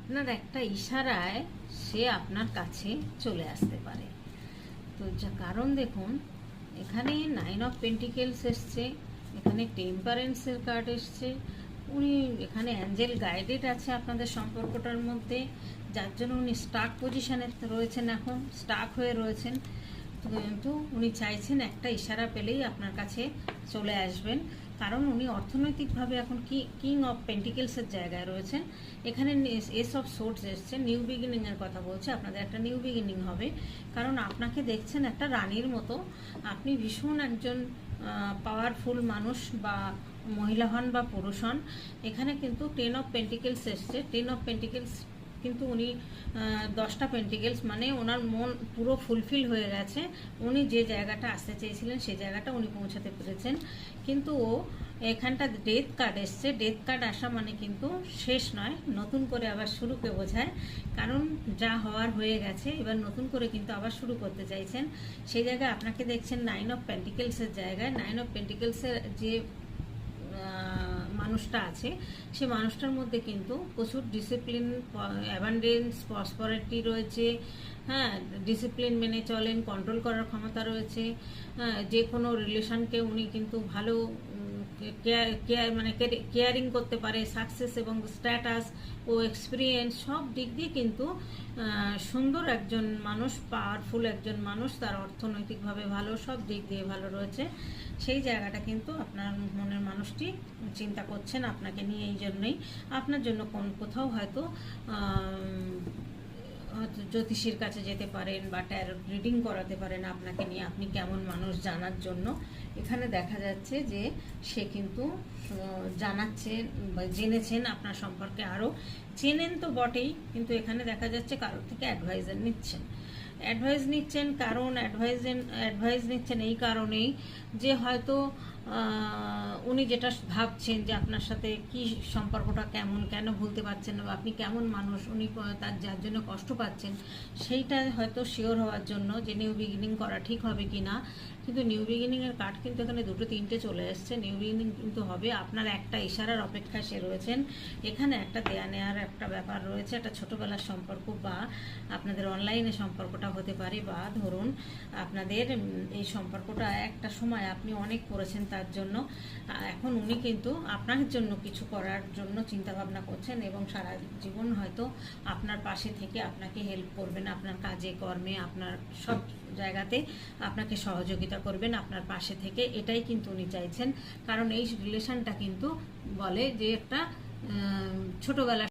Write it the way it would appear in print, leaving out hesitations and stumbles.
আপনার একটা ইশারায় সে আপনার কাছে চলে আসতে পারে। তো যা কারণ দেখুন, এখানে 9 অফ পেন্টিকেলস এসছে, এখানে টেম্পারেন্সের কার্ড এসছে। উনি এখানে অ্যাঞ্জেল গাইডেড আছে আপনাদের সম্পর্কটার মধ্যে, যার জন্য উনি স্টাক পজিশানে রয়েছেন, এখন স্টাক হয়ে রয়েছেন। কিন্তু উনি চাইছেন একটা ইশারা পেলেই আপনার কাছে চলে আসবেন, কারণ উনি অর্থনৈতিকভাবে এখন কিং অফ পেন্টিকেলসের জায়গায় রয়েছেন। এখানে এস অফ সোর্স এসছে, নিউ বিগিনিংয়ের কথা বলছে, আপনাদের একটা নিউ বিগিনিং হবে। কারণ আপনাকে দেখছেন একটা রানীর মতো, আপনি ভীষণ একজন পাওয়ারফুল মানুষ, বা মহিলা হন বা পুরুষ হন। এখানে কিন্তু 10 অফ পেন্টিকেলস এসছে। 10 অফ পেন্টিকেলস কিন্তু উনি 10টা পেন্টিকেলস, মানে ওনার মন পুরো ফুলফিল হয়ে গেছে। উনি যে জায়গাটা আসতে চেয়েছিলেন সেই জায়গাটা উনি পৌঁছাতে পেরেছেন। কিন্তু ও এখানটা ডেথ কার্ড এসছে। ডেথ কার্ড আসা মানে কিন্তু শেষ নয়, নতুন করে আবার শুরুকে বোঝায়। কারণ যা হওয়ার হয়ে গেছে, এবার নতুন করে কিন্তু আবার শুরু করতে চাইছেন। সেই জায়গায় আপনাকে দেখছেন 9 অফ পেন্টিকেলসের জায়গায়। 9 অফ পেন্টিকেলসের যে মানুষটা আছে, সে মানুষটার মধ্যে কিন্তু প্রচুর ডিসিপ্লিন, অ্যাবান্ডেন্স, প্রসপারিটি রয়েছে। হ্যাঁ, ডিসিপ্লিন মেনে চলেন, কন্ট্রোল করার ক্ষমতা রয়েছে। হ্যাঁ, যে কোনো রিলেশনকে উনি কিন্তু ভালো কেয়ারিং করতে পারে। সাকসেস এবং স্ট্যাটাস ও এক্সপিরিয়েন্স সব দিক দিয়ে কিন্তু সুন্দর একজন মানুষ, পাওয়ারফুল একজন মানুষ, তার অর্থনৈতিকভাবে ভালো, সব দিক দিয়ে ভালো রয়েছে। সেই জায়গাটা কিন্তু আপনার মনের মানুষটি চিন্তা করছেন আপনাকে নিয়ে। এই জন্যই আপনার জন্য কোথাও হয়তো জ্যোতিষীর কাছে যেতে পারেন, বা ট্যারো রিডিং করাতে পারেন আপনাকে নিয়ে, আপনি কেমন মানুষ জানার জন্য। এখানে দেখা যাচ্ছে যে সে কিন্তু জানাচ্ছেন বা জেনেছেন আপনার সম্পর্কে, আরও চেনেন তো বটেই, কিন্তু এখানে দেখা যাচ্ছে কারোর থেকে অ্যাডভাইজার নিচ্ছেন। অ্যাডভাইস নিচ্ছেন, কারণ অ্যাডভাইস নিচ্ছেন এই কারণেই যে হয়তো উনি যেটা ভাবছেন যে আপনার সাথে কি সম্পর্কটা কেমন, কেন ভুলতে পারছেন না, বা আপনি কেমন মানুষ, উনি তার যার জন্য কষ্ট পাচ্ছেন, সেইটা হয়তো শিওর হওয়ার জন্য যে নিউ বিগিনিং করা ঠিক হবে কি না। কিন্তু নিউ বিগিনিংয়ের কার্ড কিন্তু এখানে 2, 3টে চলে এসছে। নিউ বিগিনিং কিন্তু হবে, আপনার একটা ইশারার অপেক্ষায় সে রয়েছেন। এখানে একটা দেয়া নেওয়ার একটা ব্যাপার রয়েছে, একটা ছোটোবেলার সম্পর্ক, বা আপনাদের অনলাইনে সম্পর্কটা হতে পারে, বা ধরুন আপনাদের এই সম্পর্কটা একটা সময় আপনি অনেক করেছেন তার জন্য। এখন উনি কিন্তু আপনার জন্য কিছু করার জন্য চিন্তা ভাবনা করছেন, এবং সারা জীবন হয়তো আপনার পাশে থেকে আপনাকে হেল্প করবেন, আপনার কাজে কর্মে, আপনার সব জায়গাতে আপনাকে সহযোগিতা করবেন, আপনার পাশে থেকে। এটাই কিন্তু উনি চাইছেন, কারণ এই রিলেশনটা কিন্তু বলে যে একটা ছোটোবেলার